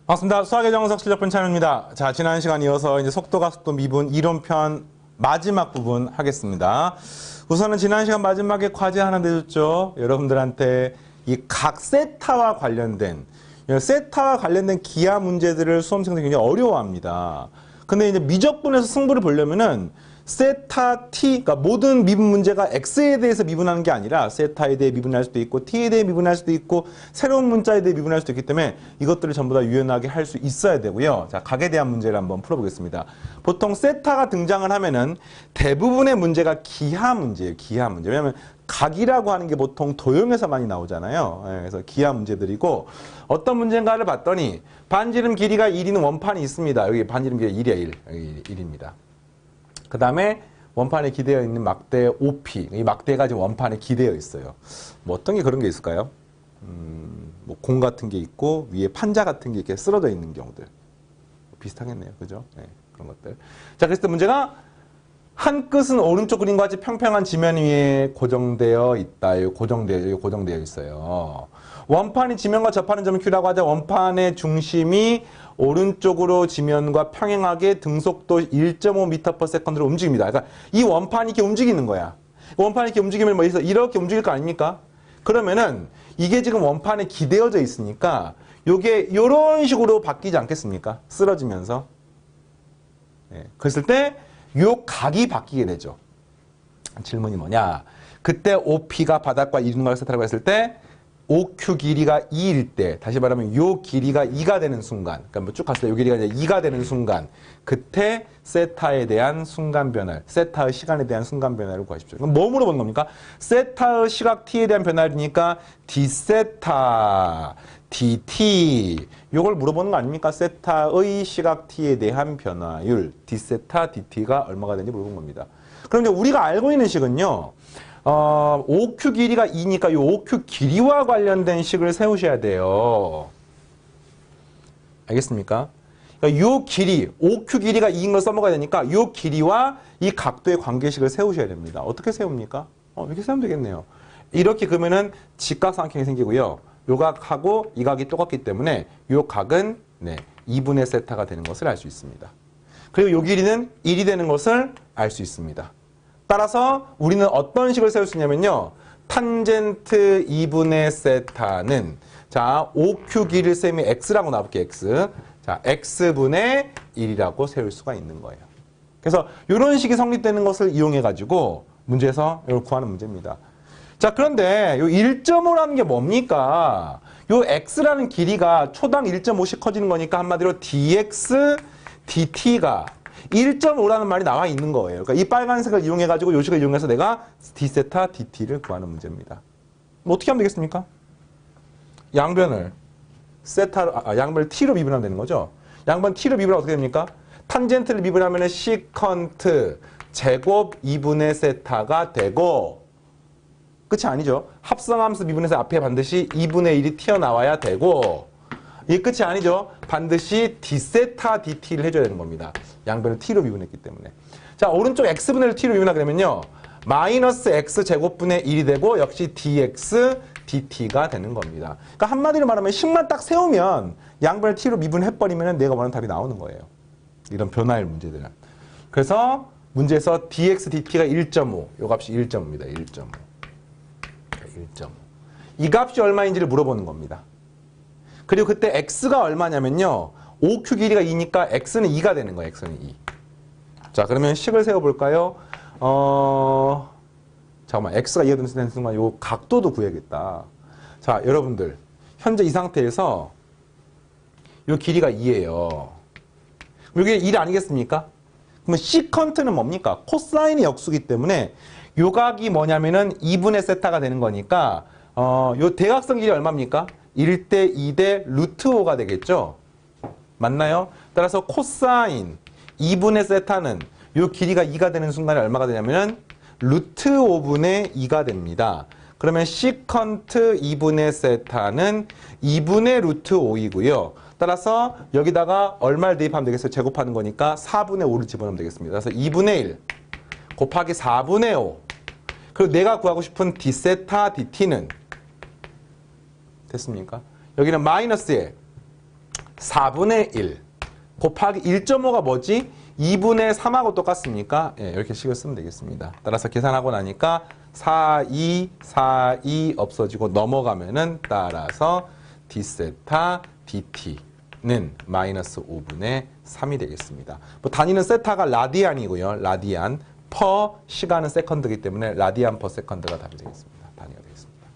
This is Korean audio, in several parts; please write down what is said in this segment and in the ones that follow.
반갑습니다. 수학의 정석 실력편 찬우입니다. 자, 지난 시간 이어서 이제 속도가 속도 미분 이론편 마지막 부분 하겠습니다. 우선은 지난 시간 마지막에 과제 하나 내줬죠. 여러분들한테 이 각 세타와 관련된 기하 문제들을 수험생들이 굉장히 어려워합니다. 근데 이제 미적분에서 승부를 보려면은 세타 t, 그러니까 모든 미분 문제가 x에 대해서 미분하는 게 아니라 세타에 대해 미분할 수도 있고 t에 대해 미분할 수도 있고 새로운 문자에 대해 미분할 수도 있기 때문에 이것들을 전부 다 유연하게 할 수 있어야 되고요. 자, 각에 대한 문제를 한번 풀어보겠습니다. 보통 세타가 등장을 하면은 대부분의 문제가 기하 문제예요. 기하 문제. 왜냐하면 각이라고 하는 게 보통 도형에서 많이 나오잖아요. 그래서 기하 문제들이고 어떤 문제인가를 봤더니 반지름 길이가 1이는 원판이 있습니다. 여기 반지름 길이가 1이야, 1. 여기 1입니다. 그 다음에 원판에 기대어 있는 막대 OP. 이 막대가 지금 원판에 기대어 있어요. 뭐 어떤 게 그런 게 있을까요? 뭐 공 같은 게 있고 위에 판자 같은 게 이렇게 쓰러져 있는 경우들. 비슷하겠네요. 그죠? 네, 그런 것들. 자, 그래서 문제가 한 끝은 오른쪽 그림과 같이 평평한 지면 위에 고정되어 있다. 고정되어 있어요. 원판이 지면과 접하는 점을 Q라고 하자. 원판의 중심이 오른쪽으로 지면과 평행하게 등속도 1.5m/s로 움직입니다. 그러니까 이 원판이 이렇게 움직이는 거야. 원판이 이렇게 움직이면 뭐 이렇게 움직일 거 아닙니까? 그러면은 이게 지금 원판에 기대어져 있으니까 요게 이런 식으로 바뀌지 않겠습니까? 쓰러지면서. 네. 그랬을 때 요 각이 바뀌게 되죠. 질문이 뭐냐? 그때 OP가 바닥과 이등각을 세타라고 했을 때 OQ 길이가 2일 때, 다시 말하면 요 길이가 2가 되는 순간, 그러니까 뭐 쭉 갔을 때 요 길이가 이제 2가 되는 순간, 그때 세타에 대한 순간 변화, 세타의 시간에 대한 순간 변화를 구하십시오. 그럼 뭐 물어본 겁니까? 세타의 시각 t에 대한 변화니까 d세타, dt, 요걸 물어보는 거 아닙니까? 세타의 시각 t에 대한 변화율, d세타, dt가 얼마가 되는지 물어본 겁니다. 그럼 이제 우리가 알고 있는 식은요, OQ 길이가 2니까 이 OQ 길이와 관련된 식을 세우셔야 돼요. 알겠습니까? 그러니까 이 길이, OQ 길이가 2인 걸 써먹어야 되니까 이 길이와 이 각도의 관계식을 세우셔야 됩니다. 어떻게 세웁니까? 이렇게 세우면 되겠네요. 이렇게 그러면은 직각삼각형이 생기고요. 요 각하고 이 각이 똑같기 때문에 요 각은 2분의 세타가 되는 것을 알 수 있습니다. 그리고 요 길이는 1이 되는 것을 알 수 있습니다. 따라서 우리는 어떤 식을 세울 수 있냐면요. 탄젠트 2분의 세타는 자, OQ 길이를 셈이 x라고 나볼게요. x. 자, x분의 1이라고 세울 수가 있는 거예요. 그래서 이런 식이 성립되는 것을 이용해 가지고 문제에서 이걸 구하는 문제입니다. 자, 그런데 요 1.5라는 게 뭡니까? 요 x라는 길이가 초당 1.5씩 커지는 거니까 한마디로 dx dt가 1.5라는 말이 나와 있는 거예요. 그러니까 이 빨간색을 이용해가지고 요 식을 이용해서 내가 d세타 dt를 구하는 문제입니다. 뭐 어떻게 하면 되겠습니까? 양변을 양변을 t로 미분하면 되는 거죠. 양변 t로 미분하면 어떻게 됩니까? 탄젠트를 미분하면 시컨트 제곱 2분의 세타가 되고, 끝이 아니죠. 합성함수 미분해서 앞에 반드시 2분의 1이 튀어나와야 되고, 이게 끝이 아니죠. 반드시 d세타 dt를 해줘야 되는 겁니다. 양변을 t로 미분했기 때문에. 자, 오른쪽 x분의 t로 미분하게 되면요. 마이너스 x 제곱분의 1이 되고 역시 dx dt가 되는 겁니다. 그러니까 한마디로 말하면 식만 딱 세우면 양변을 t로 미분해버리면 내가 원하는 답이 나오는 거예요. 이런 변화일 문제들은. 그래서 문제에서 dx dt가 1.5, 요 값이 1.5입니다. 1.5. 이 값이 얼마인지를 물어보는 겁니다. 그리고 그때 x가 얼마냐면요. OQ 길이가 2니까 x는 2가 되는 거예요. x는 2. 자, 그러면 식을 세워볼까요? 잠깐만. x가 2가 되는 순간 요 각도도 구해야겠다. 자, 여러분들. 현재 이 상태에서 요 길이가 2예요. 이게 1 아니겠습니까? 그러면 시컨트는 뭡니까? 코사인의 역수기 때문에 요 각이 뭐냐면은 2분의 세타가 되는 거니까 요 대각선 길이 얼마입니까? 1대 2대 루트 5가 되겠죠? 맞나요? 따라서 코사인 2분의 세타는 요 길이가 2가 되는 순간에 얼마가 되냐면은 루트 5분의 2가 됩니다. 그러면 시컨트 2분의 세타는 2분의 루트 5이고요. 따라서 여기다가 얼마를 대입하면 되겠어요? 제곱하는 거니까 4분의 5를 집어넣으면 되겠습니다. 그래서 2분의 1 곱하기 4분의 5. 그리고 내가 구하고 싶은 d세타 dt는 됐습니까? 여기는 마이너스에 4분의 1 곱하기 1.5가 뭐지? 2분의 3하고 똑같습니까? 예, 이렇게 식을 쓰면 되겠습니다. 따라서 계산하고 나니까 4, 2, 4, 2 없어지고 넘어가면은 따라서 d세타 dt는 마이너스 5분의 3이 되겠습니다. 뭐 단위는 세타가 라디안이고요. 라디안. 퍼 시간은 세컨드이기 때문에 라디안 퍼 세컨드가 답이 되겠습니다. 단위가 되겠습니다.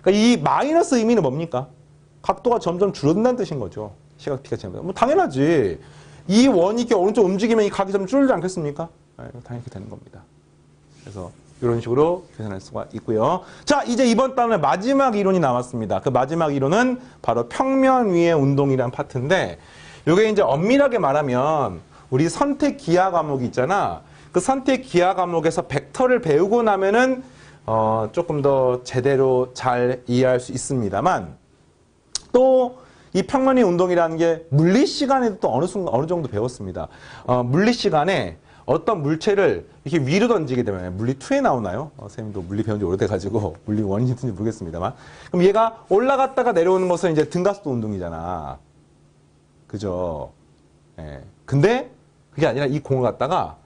그러니까 이 마이너스 의미는 뭡니까? 각도가 점점 줄어든다는 뜻인 거죠. 시각 t가 지나면. 뭐 당연하지. 이 원이 이렇게 오른쪽 움직이면 이 각이 좀 줄지 않겠습니까? 네, 당연히 이렇게 되는 겁니다. 그래서 이런 식으로 계산할 수가 있고요. 자, 이제 이번 단원의 마지막 이론이 나왔습니다. 그 마지막 이론은 바로 평면 위의 운동이라는 파트인데, 이게 이제 엄밀하게 말하면 우리 선택 기하 과목이 있잖아. 그 선택 기하 과목에서 벡터를 배우고 나면은 조금 더 제대로 잘 이해할 수 있습니다만, 또 이 평면의 운동이라는 게 물리 시간에도 또 어느 정도 배웠습니다. 물리 시간에 어떤 물체를 이렇게 위로 던지게 되면 물리 2에 나오나요? 선생님도 물리 배운 지 오래돼가지고 물리 1인지 모르겠습니다만. 그럼 얘가 올라갔다가 내려오는 것은 이제 등가속도 운동이잖아. 그죠? 예. 근데 그게 아니라 이 공을 갖다가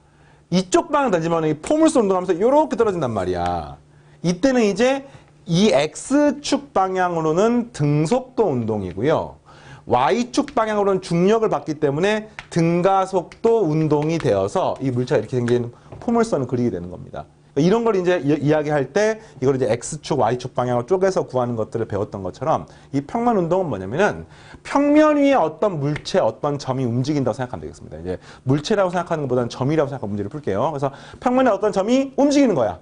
이쪽 방향 던지면 이 포물선 운동하면서 이렇게 떨어진단 말이야. 이때는 이제 이 X축 방향으로는 등속도 운동이고요. Y축 방향으로는 중력을 받기 때문에 등가속도 운동이 되어서 이 물체가 이렇게 생긴 포물선을 그리게 되는 겁니다. 이런 걸 이제 이야기할 때 이걸 이제 X축, Y축 방향으로 쪼개서 구하는 것들을 배웠던 것처럼 이 평면 운동은 뭐냐면은 평면 위에 어떤 물체, 어떤 점이 움직인다고 생각하면 되겠습니다. 이제 물체라고 생각하는 것보다는 점이라고 생각하고 문제를 풀게요. 그래서 평면에 어떤 점이 움직이는 거야.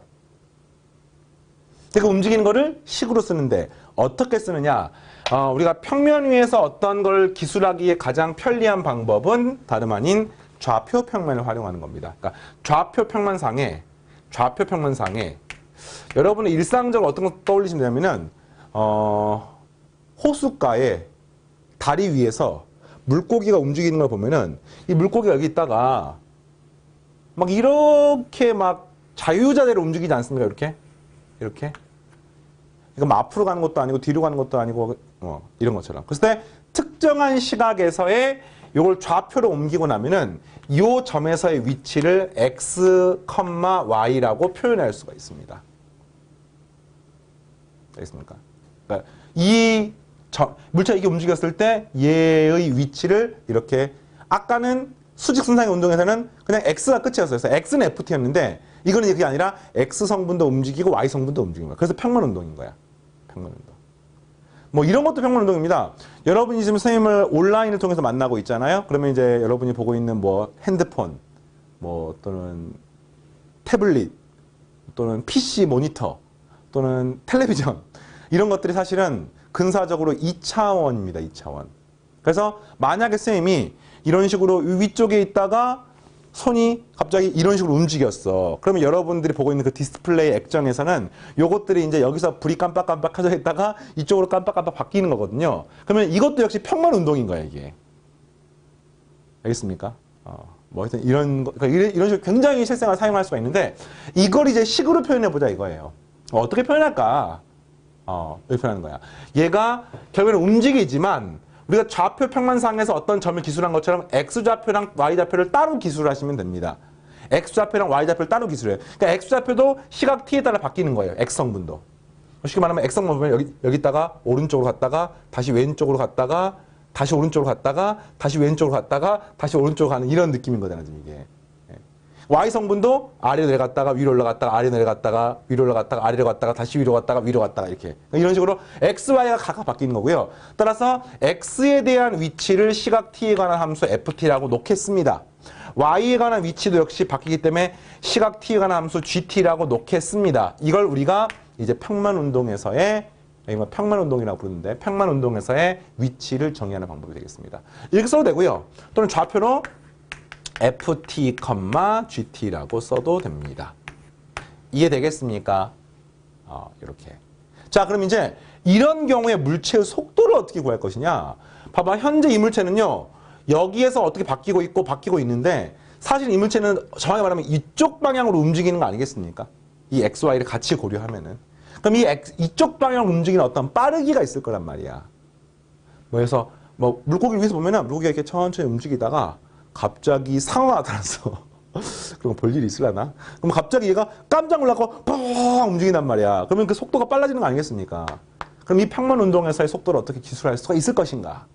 그 움직이는 거를 식으로 쓰는데 어떻게 쓰느냐? 우리가 평면 위에서 어떤 걸 기술하기에 가장 편리한 방법은 다름 아닌 좌표 평면을 활용하는 겁니다. 그러니까 좌표 평면상에 여러분이 일상적으로 어떤 걸 떠올리시면 되냐면은 호숫가에 다리 위에서 물고기가 움직이는 걸 보면은 이 물고기가 여기 있다가 막 이렇게 막 자유자재로 움직이지 않습니까? 이렇게. 그러니까 앞으로 가는 것도 아니고 뒤로 가는 것도 아니고 이런 것처럼. 그랬을 때 특정한 시각에서의 이걸 좌표로 옮기고 나면은 이 점에서의 위치를 x, y라고 표현할 수가 있습니다. 알겠습니까? 그러니까 이 물체가 이게 움직였을 때 얘의 위치를 이렇게 아까는 수직선상의 운동에서는 그냥 x가 끝이었어요. 그래서 x는 ft였는데 이거는 그게 아니라 x 성분도 움직이고 y 성분도 움직이는 거야. 그래서 평면 운동인 거야. 평면 운동. 뭐 이런 것도 평면 운동입니다. 여러분이 지금 선생님을 온라인을 통해서 만나고 있잖아요. 그러면 이제 여러분이 보고 있는 뭐 핸드폰, 뭐 또는 태블릿, 또는 PC 모니터, 또는 텔레비전 이런 것들이 사실은 근사적으로 2차원입니다. 2차원. 그래서 만약에 선생님이 이런 식으로 위쪽에 있다가 손이 갑자기 이런 식으로 움직였어. 그러면 여러분들이 보고 있는 그 디스플레이 액정에서는 요것들이 이제 여기서 불이 깜빡깜빡 켜져 있다가 이쪽으로 깜빡깜빡 바뀌는 거거든요. 그러면 이것도 역시 평면 운동인 거야, 이게. 알겠습니까? 뭐 하여튼 그러니까 이런 식으로 굉장히 실생활 사용할 수가 있는데 이걸 이제 식으로 표현해보자 이거예요. 어떻게 표현할까? 이렇게 표현하는 거야. 얘가 결국에는 움직이지만 우리가 좌표 평면상에서 어떤 점을 기술한 것처럼 X좌표랑 Y좌표를 따로 기술하시면 됩니다. X좌표랑 Y좌표를 따로 기술해요. 그러니까 X좌표도 시각 t에 따라 바뀌는 거예요. X성분도. 쉽게 말하면 X성분 보면 여기다가 오른쪽으로 갔다가 다시 왼쪽으로 갔다가 다시 오른쪽으로 갔다가 다시 왼쪽으로 갔다가 다시 오른쪽으로 가는 이런 느낌인 거잖아요. 지금 이게. Y성분도 아래로 내려갔다가 위로 올라갔다가 아래로 내려갔다가 위로 올라갔다가 아래로 갔다가 다시 위로 갔다가 위로 갔다가 이렇게 이런 식으로 X, Y가 각각 바뀌는 거고요. 따라서 X에 대한 위치를 시각 t에 관한 함수 ft라고 놓겠습니다. Y에 관한 위치도 역시 바뀌기 때문에 시각 t에 관한 함수 gt라고 놓겠습니다. 이걸 우리가 이제 평면 운동에서의 평면 운동이라고 부르는데 평면 운동에서의 위치를 정의하는 방법이 되겠습니다. 이렇게 써도 되고요. 또는 좌표로 ft, gt라고 써도 됩니다. 이해되겠습니까? 이렇게. 자, 그럼 이제 이런 경우에 물체의 속도를 어떻게 구할 것이냐? 봐봐, 현재 이 물체는요, 여기에서 어떻게 바뀌고 있고 바뀌고 있는데 사실 이 물체는 정확히 말하면 이쪽 방향으로 움직이는 거 아니겠습니까? 이 x, y를 같이 고려하면은. 그럼 이쪽 방향으로 움직이는 어떤 빠르기가 있을 거란 말이야. 그래서 뭐 물고기 위에서 보면은 물고기가 이렇게 천천히 움직이다가 갑자기 상어가 나타났어. 그럼 볼 일이 있으려나? 그럼 갑자기 얘가 깜짝 놀라고 뻥 움직인단 말이야. 그러면 그 속도가 빨라지는 거 아니겠습니까? 그럼 이 평면 운동에서의 속도를 어떻게 기술할 수가 있을 것인가?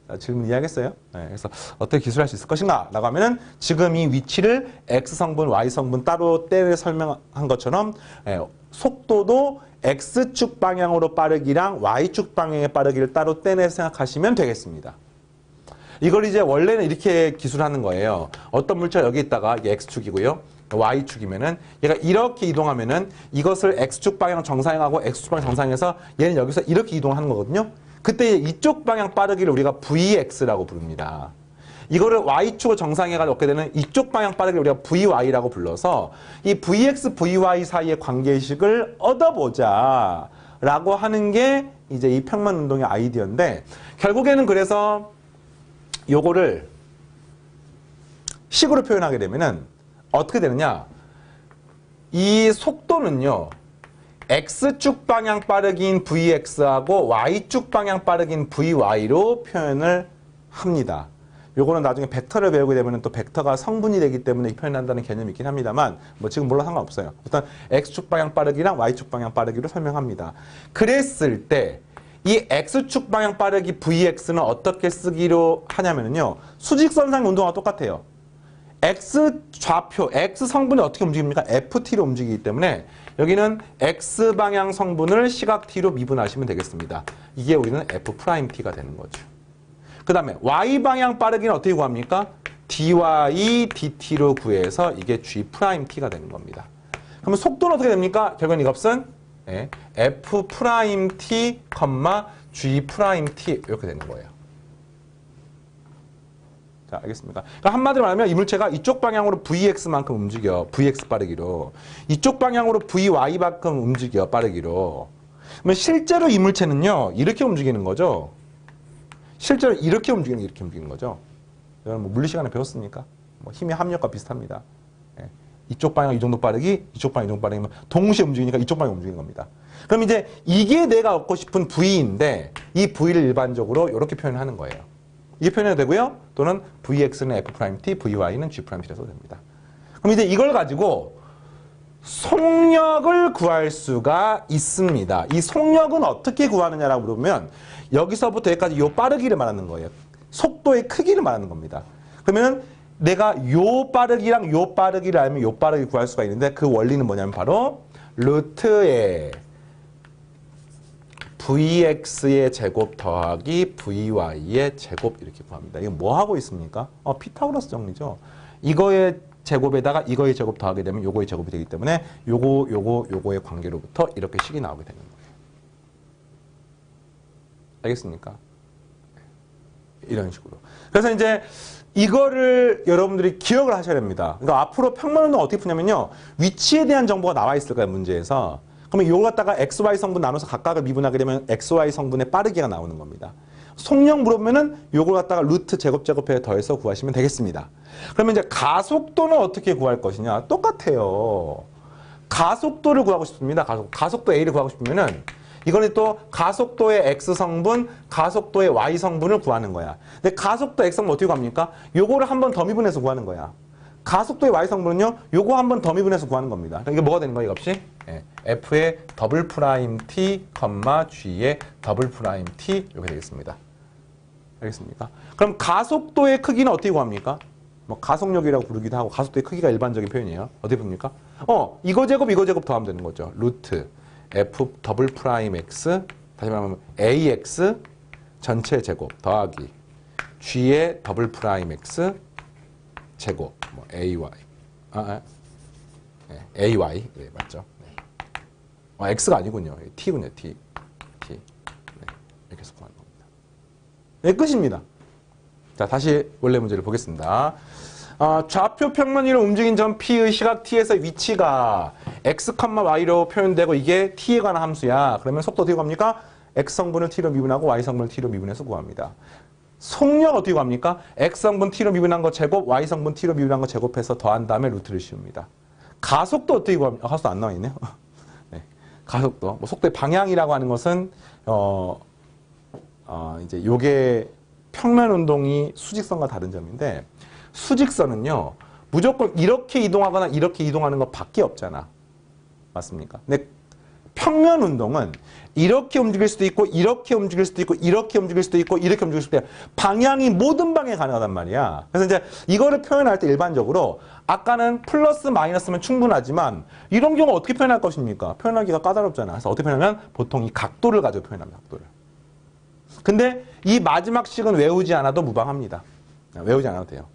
자, 질문 이해하겠어요? 네, 그래서 어떻게 기술할 수 있을 것인가? 라고 하면은 지금 이 위치를 X성분, Y성분 따로 떼어 설명한 것처럼 속도도 X축 방향으로 빠르기랑 Y축 방향의 빠르기를 따로 떼내서 생각하시면 되겠습니다. 이걸 이제 원래는 이렇게 기술하는 거예요. 어떤 물체가 여기 있다가 이게 X축이고요. Y축이면은 얘가 이렇게 이동하면은 이것을 X축 방향 정상행하고 X축 방향 정상행해서 얘는 여기서 이렇게 이동하는 거거든요. 그때 이쪽 방향 빠르기를 우리가 VX라고 부릅니다. 이거를 Y축을 정상행해가지고 얻게 되는 이쪽 방향 빠르기를 우리가 VY라고 불러서 이 VX, VY 사이의 관계식을 얻어보자 라고 하는 게 이제 이 평면 운동의 아이디어인데 결국에는 그래서 요거를 식으로 표현하게 되면은 어떻게 되느냐? 이 속도는요. X축 방향 빠르기인 VX하고 Y축 방향 빠르기인 VY로 표현을 합니다. 요거는 나중에 벡터를 배우게 되면 또 벡터가 성분이 되기 때문에 표현한다는 개념이 있긴 합니다만 뭐 지금 몰라 상관없어요. 일단 X축 방향 빠르기랑 Y축 방향 빠르기로 설명합니다. 그랬을 때 이 X축 방향 빠르기 VX는 어떻게 쓰기로 하냐면요. 수직선상 운동과 똑같아요. X 좌표, X 성분이 어떻게 움직입니까? FT로 움직이기 때문에 여기는 X 방향 성분을 시각 T로 미분하시면 되겠습니다. 이게 우리는 F'T가 되는 거죠. 그 다음에 Y 방향 빠르기는 어떻게 구합니까? dy dt로 구해서 이게 G'T가 되는 겁니다. 그러면 속도는 어떻게 됩니까? 결국엔 이 값은 F'T, G'T 이렇게 되는 거예요. 자, 알겠습니까? 그러니까 한마디로 말하면 이 물체가 이쪽 방향으로 Vx만큼 움직여. Vx 빠르기로. 이쪽 방향으로 Vy만큼 움직여. 빠르기로. 그러면 실제로 이 물체는요. 이렇게 움직이는 거죠. 실제로 이렇게 움직이는 거죠. 여러분 뭐 물리 시간에 배웠습니까? 뭐 힘의 합력과 비슷합니다. 이쪽 방향 이 정도 빠르기, 이쪽 방향 이 정도 빠르기면 동시에 움직이니까 이쪽 방향 움직이는 겁니다. 그럼 이제 이게 내가 얻고 싶은 V인데 이 V를 일반적으로 이렇게 표현하는 거예요. 이게 표현해도 되고요. 또는 Vx는 F'T, Vy는 G'T라 써도 됩니다. 그럼 이제 이걸 가지고 속력을 구할 수가 있습니다. 이 속력은 어떻게 구하느냐라고 물으면 여기서부터 여기까지 요 빠르기를 말하는 거예요. 속도의 크기를 말하는 겁니다. 그러면 내가 요 빠르기랑 요 빠르기를 알면 요 빠르기 구할 수가 있는데 그 원리는 뭐냐면 바로 루트에 Vx의 제곱 더하기 Vy의 제곱 이렇게 구합니다. 이거 뭐 하고 있습니까? 피타고라스 정리죠. 이거의 제곱에다가 이거의 제곱 더하게 되면 요거의 제곱이 되기 때문에 요거의 관계로부터 이렇게 식이 나오게 되는 거예요. 알겠습니까? 이런 식으로. 그래서 이제 이거를 여러분들이 기억을 하셔야 됩니다. 그러니까 앞으로 평면운동 어떻게 푸냐면요. 위치에 대한 정보가 나와 있을 거예요, 문제에서. 그러면 이걸 갖다가 XY 성분 나눠서 각각을 미분하게 되면 XY 성분의 빠르기가 나오는 겁니다. 속력 물어보면은 요걸 갖다가 루트 제곱에 더해서 구하시면 되겠습니다. 그러면 이제 가속도는 어떻게 구할 것이냐? 똑같아요. 가속도를 구하고 싶습니다. 가속도 A를 구하고 싶으면은 이거는 또 가속도의 X성분, 가속도의 Y성분을 구하는 거야. 근데 가속도 X성분 어떻게 구합니까? 요거를 한 번 더 미분해서 구하는 거야. 가속도의 Y성분은요, 요거 한 번 더 미분해서 구하는 겁니다. 그러니까 이게 뭐가 되는 거야, 이 값이? F의 더블 프라임 T, G의 더블 프라임 T 이렇게 되겠습니다. 알겠습니까? 그럼 가속도의 크기는 어떻게 구합니까? 뭐 가속력이라고 부르기도 하고 가속도의 크기가 일반적인 표현이에요. 어떻게 봅니까? 이거 제곱 더하면 되는 거죠. 루트 F 더블 프라임 X 다시 말하면 AX 전체 제곱 더하기 G의 더블 프라임 X 제곱 뭐 AY AY 네, 맞죠? 네. X가 아니군요. T군요. T 네, 이렇게 해서 구하는 겁니다. 네, 끝입니다. 자, 다시 원래 문제를 보겠습니다. 좌표 평면 위로 움직인 점 P의 시각 T에서의 위치가 X, Y로 표현되고 이게 T에 관한 함수야. 그러면 속도 어떻게 구합니까? X성분을 T로 미분하고 Y성분을 T로 미분해서 구합니다. 속력 어떻게 구합니까? X성분 T로 미분한 거 제곱, Y성분 T로 미분한 거 제곱해서 더한 다음에 루트를 씌웁니다. 가속도 어떻게 구합니까? 가속도 안 나와 있네요. 네. 가속도. 뭐 속도의 방향이라고 하는 것은 이제 요게 평면 운동이 수직선과 다른 점인데 수직선은요 무조건 이렇게 이동하거나 이렇게 이동하는 것밖에 없잖아. 맞습니까? 근데 평면 운동은 이렇게 움직일 수도 있고 이렇게 움직일 수도 있고 이렇게 움직일 수도 있고 이렇게 움직일 수도 있고 방향이 모든 방향이 가능하단 말이야. 그래서 이제 이거를 표현할 때 일반적으로 아까는 플러스 마이너스면 충분하지만 이런 경우 어떻게 표현할 것입니까? 표현하기가 까다롭잖아. 그래서 어떻게 표현하면 보통 이 각도를 가지고 표현합니다. 각도를. 근데 이 마지막 식은 외우지 않아도 무방합니다. 외우지 않아도 돼요.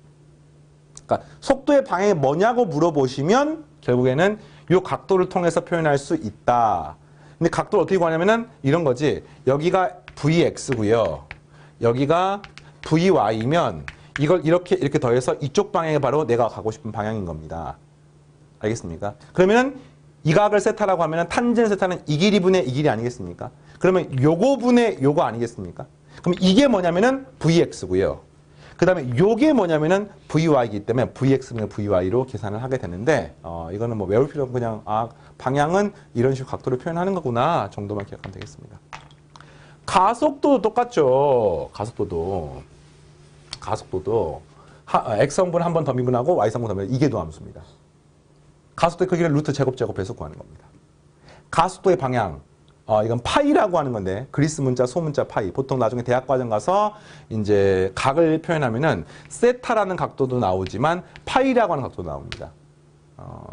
그러니까 속도의 방향이 뭐냐고 물어보시면 결국에는 이 각도를 통해서 표현할 수 있다. 근데 각도를 어떻게 구하냐면은 이런 거지. 여기가 Vx고요. 여기가 Vy면 이걸 이렇게 더해서 이쪽 방향이 바로 내가 가고 싶은 방향인 겁니다. 알겠습니까? 그러면은 이 각을 세타라고 하면은 탄젠 세타는 이 길이 분의 이 길이 아니겠습니까? 그러면 요거 분의 요거 아니겠습니까? 그럼 이게 뭐냐면은 Vx고요. 그 다음에 요게 뭐냐면은 Vy이기 때문에 Vx분의 Vy로 계산을 하게 되는데 이거는 뭐 외울 필요 없고 그냥 방향은 이런 식으로 각도를 표현하는 거구나 정도만 기억하면 되겠습니다. 가속도도 똑같죠. 가속도도 X성분 한 번 더 미분하고 Y성분 더 미분 이게 도함수입니다. 가속도의 크기를 루트 제곱 배수 구하는 겁니다. 가속도의 방향 이건 파이라고 하는 건데 그리스 문자, 소문자 파이. 보통 나중에 대학과정 가서 이제 각을 표현하면은 세타라는 각도도 나오지만 파이라고 하는 각도도 나옵니다.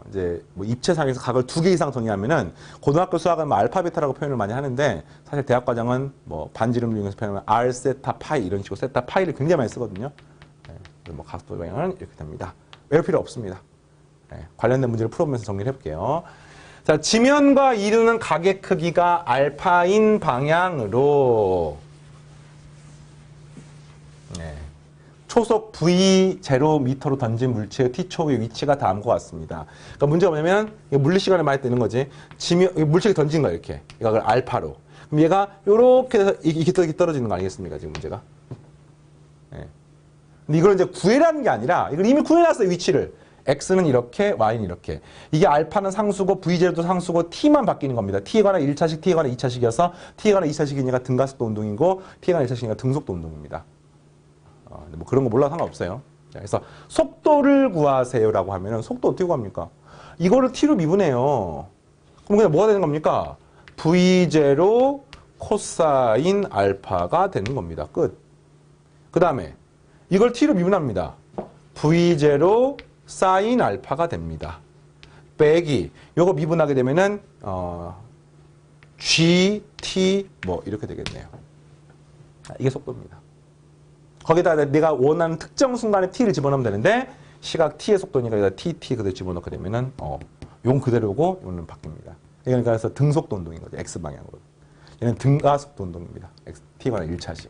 이제 뭐 입체상에서 각을 2개 이상 정의하면은 고등학교 수학은 뭐 알파 베타라고 표현을 많이 하는데 사실 대학과정은 뭐 반지름 이용해서 표현하면 R 세타 파이 이런 식으로 세타 파이를 굉장히 많이 쓰거든요. 네, 뭐 각도 방향은 이렇게 됩니다. 외울 필요 없습니다. 네, 관련된 문제를 풀어보면서 정리를 해볼게요. 자, 지면과 이루는 각의 크기가 알파인 방향으로 초속 V0m로 던진 물체의 T초의 위치가 다음과 같습니다. 그러니까 문제가 뭐냐면 물리 시간을 많이 뜨는 거지. 물체가 던진 거야 이렇게. 이걸 알파로. 그럼 얘가 요렇게 해서 이렇게 떨어지는 거 아니겠습니까 지금 문제가? 네. 근데 이걸 이제 구해라는 게 아니라 이걸 이미 구해놨어요 위치를. X는 이렇게, Y는 이렇게. 이게 알파는 상수고 V제도 상수고 T만 바뀌는 겁니다. T에 관한 1차식, T에 관한 2차식이어서 T에 관한 2차식이니까 등가속도 운동이고 T에 관한 1차식이니까 등속도 운동입니다. 뭐 그런 거 몰라도 상관없어요. 자, 그래서 속도를 구하세요라고 하면은 속도 어떻게 구합니까? 이거를 T로 미분해요. 그럼 그냥 뭐가 되는 겁니까? V0 코사인 알파가 되는 겁니다. 끝. 그 다음에 이걸 T로 미분합니다. V0 사인 알파가 됩니다. 빼기 요거 미분하게 되면은 G, T 뭐 이렇게 되겠네요. 이게 속도입니다. 거기다 내가 원하는 특정 순간에 T를 집어넣으면 되는데 시각 T의 속도니까 여기다 T 그대로 집어넣게 되면은 용 그대로고 요는 바뀝니다. 그러니까 그래서 등속도 운동인 거죠. X방향으로. 얘는 등가속도 운동입니다. T에 관한 1차식.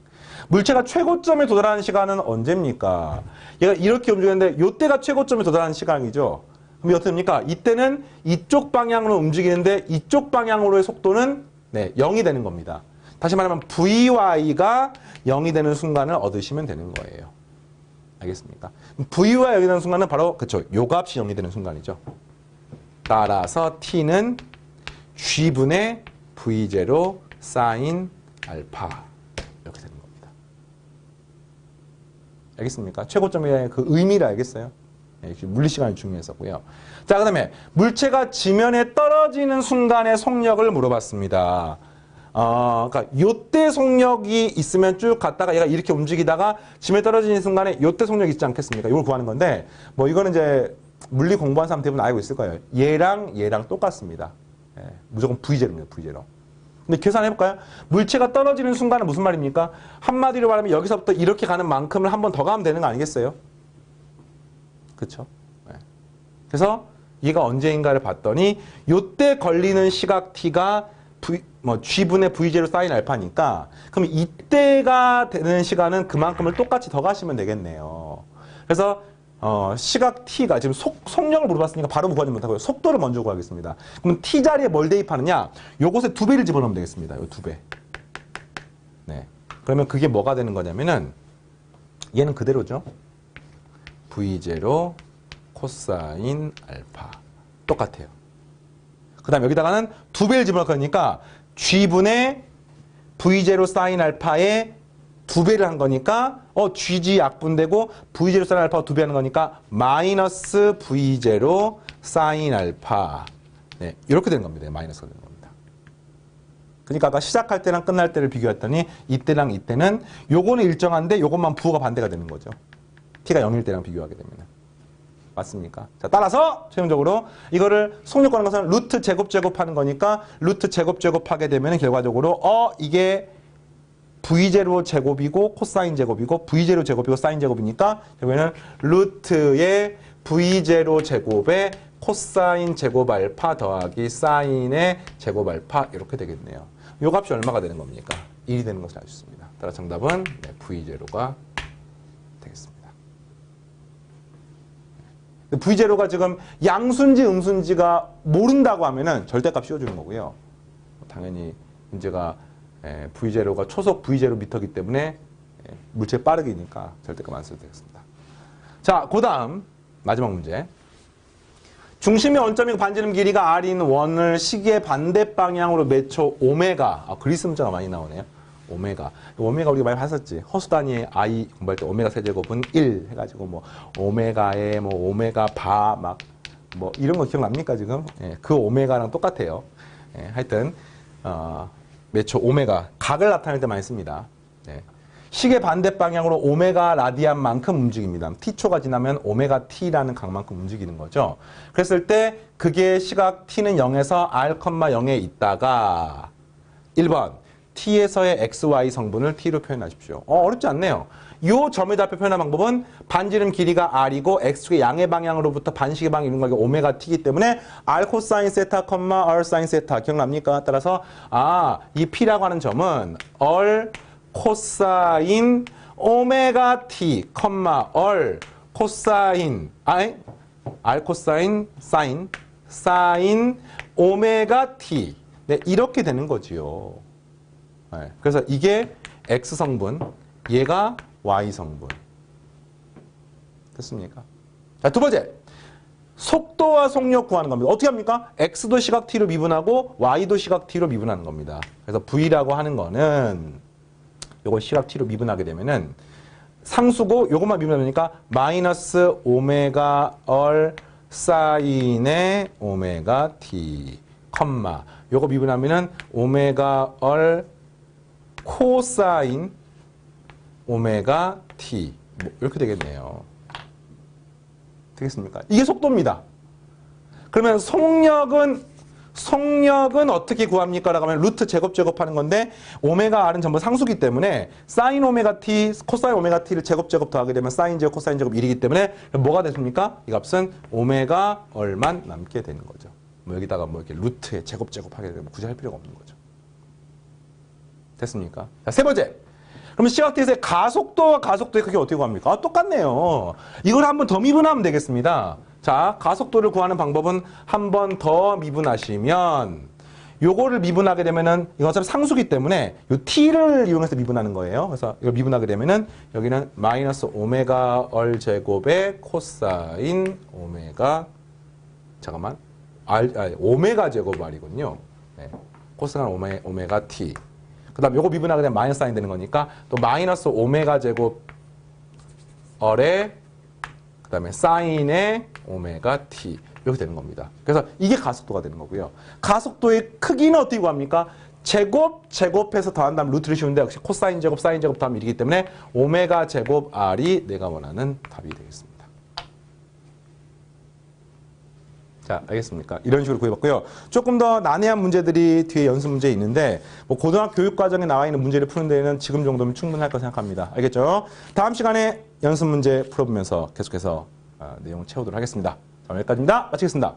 물체가 최고점에 도달하는 시간은 언제입니까? 얘가 이렇게 움직이는데 이때가 최고점에 도달하는 시간이죠. 그럼 어떻게 됩니까? 이때는 이쪽 방향으로 움직이는데 이쪽 방향으로의 속도는 0이 되는 겁니다. 다시 말하면 Vy가 0이 되는 순간을 얻으시면 되는 거예요. 알겠습니까? V와 0이 되는 순간은 바로 그쵸. 요 값이 0이 되는 순간이죠. 따라서 T는 G분의 V0 사인 알파 이렇게 되는 겁니다. 알겠습니까? 최고점의 그 의미를 알겠어요? 네, 물리 시간이 중요했었고요. 자, 그 다음에 물체가 지면에 떨어지는 순간의 속력을 물어봤습니다. 그러니까 요때 속력이 있으면 쭉 갔다가 얘가 이렇게 움직이다가 지면에 떨어지는 순간에 요때 속력이 있지 않겠습니까? 이걸 구하는 건데 뭐 이거는 이제 물리 공부한 사람 대부분 알고 있을 거예요. 얘랑 똑같습니다. 무조건 V0입니다. V0. 근데 계산해볼까요? 물체가 떨어지는 순간은 무슨 말입니까? 한마디로 말하면 여기서부터 이렇게 가는 만큼을 한 번 더 가면 되는 거 아니겠어요? 그쵸? 그래서 얘가 언제인가를 봤더니 요때 걸리는 시각 T가 G분의 V0 사인 알파니까 그럼 이때가 되는 시간은 그만큼을 똑같이 더 가시면 되겠네요. 그래서 시각 T가 지금 속력을 물어봤으니까 바로 구하지 못하고요. 속도를 먼저 구하겠습니다. 그럼 T 자리에 뭘 대입하느냐? 요것에 2배를 집어넣으면 되겠습니다. 요 2배. 네. 그러면 그게 뭐가 되는 거냐면은 얘는 그대로죠. V0 코사인 알파. 똑같아요. 그 다음에 여기다가는 2배를 집어넣을 거니까 G분의 V0 사인 알파의 2배를 한 거니까 GG 약분되고 V0 사인 알파가 2배 하는 거니까 마이너스 V0 사인 알파. 네, 이렇게 되는 겁니다. 마이너스가 되는 겁니다. 그러니까 아까 시작할 때랑 끝날 때를 비교했더니 이때랑 이때는 요거는 일정한데 요것만 부호가 반대가 되는 거죠. t가 0일 때랑 비교하게 되면. 맞습니까? 자, 따라서 최종적으로 이거를 속력하는 것은 루트 제곱하는 거니까 루트 제곱하게 되면 결과적으로 이게 V0 제곱이고 코사인 제곱이고 V0 제곱이고 사인 제곱이니까 결국에는 루트의 V0 제곱에 코사인 제곱 알파 더하기 사인의 제곱 알파 이렇게 되겠네요. 요 값이 얼마가 되는 겁니까? 1이 되는 것을 알 수 있습니다. 따라서 정답은 V0가 되겠습니다. V0가 지금 양수인지 음수인지가 모른다고 하면은 절대값 씌워주는 거고요. 당연히 문제가 V0가 초속 V0 미터이기 때문에 물체 빠르기니까 절대값 안 써도 되겠습니다. 자, 그 다음 마지막 문제. 중심의 원점이고 반지름 길이가 R인 원을 시계 반대 방향으로 맺혀 오메가. 그리스 문자가 많이 나오네요. 오메가 우리가 많이 봤었지. 허수 단위의 I 공부할 때 오메가 세제곱은 1 해가지고 뭐 오메가에 뭐 오메가 바 막 뭐 이런 거 기억납니까 지금? 그 오메가랑 똑같아요. 하여튼 맺혀 오메가 각을 나타낼 때 많이 씁니다. 시계 반대 방향으로 오메가 라디안만큼 움직입니다. t초가 지나면 오메가 t라는 각만큼 움직이는 거죠. 그랬을 때 그게 시각 t는 0에서 r, 0에 있다가 1번 t에서의 xy 성분을 t로 표현하십시오. 어렵지 않네요. 이 점에 답해 표현한 방법은 반지름 길이가 r이고 x축의 양의 방향으로부터 반시계 방향 이룬 거 오메가 t이기 때문에 r 코사인 세타, r 사인 세타 기억납니까? 따라서 이 p라고 하는 점은 r 코사인 오메가 t, r 코사인 r 코사인 사인 오메가 t. 네, 이렇게 되는 거지요. 그래서 이게 X성분, 얘가 Y성분. 됐습니까? 자, 두 번째. 속도와 속력 구하는 겁니다. 어떻게 합니까? X도 시각 T로 미분하고 Y도 시각 T로 미분하는 겁니다. 그래서 V라고 하는 거는 요걸 시각 T로 미분하게 되면은 상수고 요것만 미분하니까 마이너스 오메가 R 사인의 오메가 T, 요거 미분하면은 오메가 R 코사인 오메가 t 뭐 이렇게 되겠네요. 되겠습니까? 이게 속도입니다. 그러면 속력은 어떻게 구합니까? 라고 하면 루트 제곱하는 건데 오메가 r은 전부 상수기 때문에 사인 오메가 t, 코사인 오메가 t를 제곱 더하게 되면 사인 제곱, 코사인 제곱 1이기 때문에 뭐가 됐습니까? 이 값은 오메가 r만 남게 되는 거죠. 뭐 여기다가 뭐 이렇게 루트에 제곱하게 되면 굳이 할 필요가 없는 거죠. 됐습니까? 자, 세 번째. 그러면 시각T에서의 가속도와 가속도의 크기 어떻게 구합니까? 똑같네요. 이걸 한 번 더 미분하면 되겠습니다. 자, 가속도를 구하는 방법은 한 번 더 미분하시면 요거를 미분하게 되면은 이건 어차피 상수기 때문에 요 t를 이용해서 미분하는 거예요. 그래서 이걸 미분하게 되면은 여기는 마이너스 오메가 r 제곱의 코사인 오메가 오메가 제곱 R이군요. 네. 코사인 오메가 t. 그 다음 요거 미분하게 되면 마이너스 사인 되는 거니까 또 마이너스 오메가 제곱 R에 그 다음에 사인의 오메가 t 이렇게 되는 겁니다. 그래서 이게 가속도가 되는 거고요. 가속도의 크기는 어떻게 구합니까? 제곱해서 더한 다음 루트를 씌우는데 역시 코사인 제곱, 사인 제곱 더하면 1이기 때문에 오메가 제곱 R이 내가 원하는 답이 되겠습니다. 자, 알겠습니까? 이런 식으로 구해봤고요. 조금 더 난해한 문제들이 뒤에 연습 문제에 있는데 뭐 고등학교 교육과정에 나와 있는 문제를 푸는 데는 지금 정도면 충분할 거라 생각합니다. 알겠죠? 다음 시간에 연습 문제 풀어보면서 계속해서 내용을 채우도록 하겠습니다. 자, 여기까지입니다. 마치겠습니다.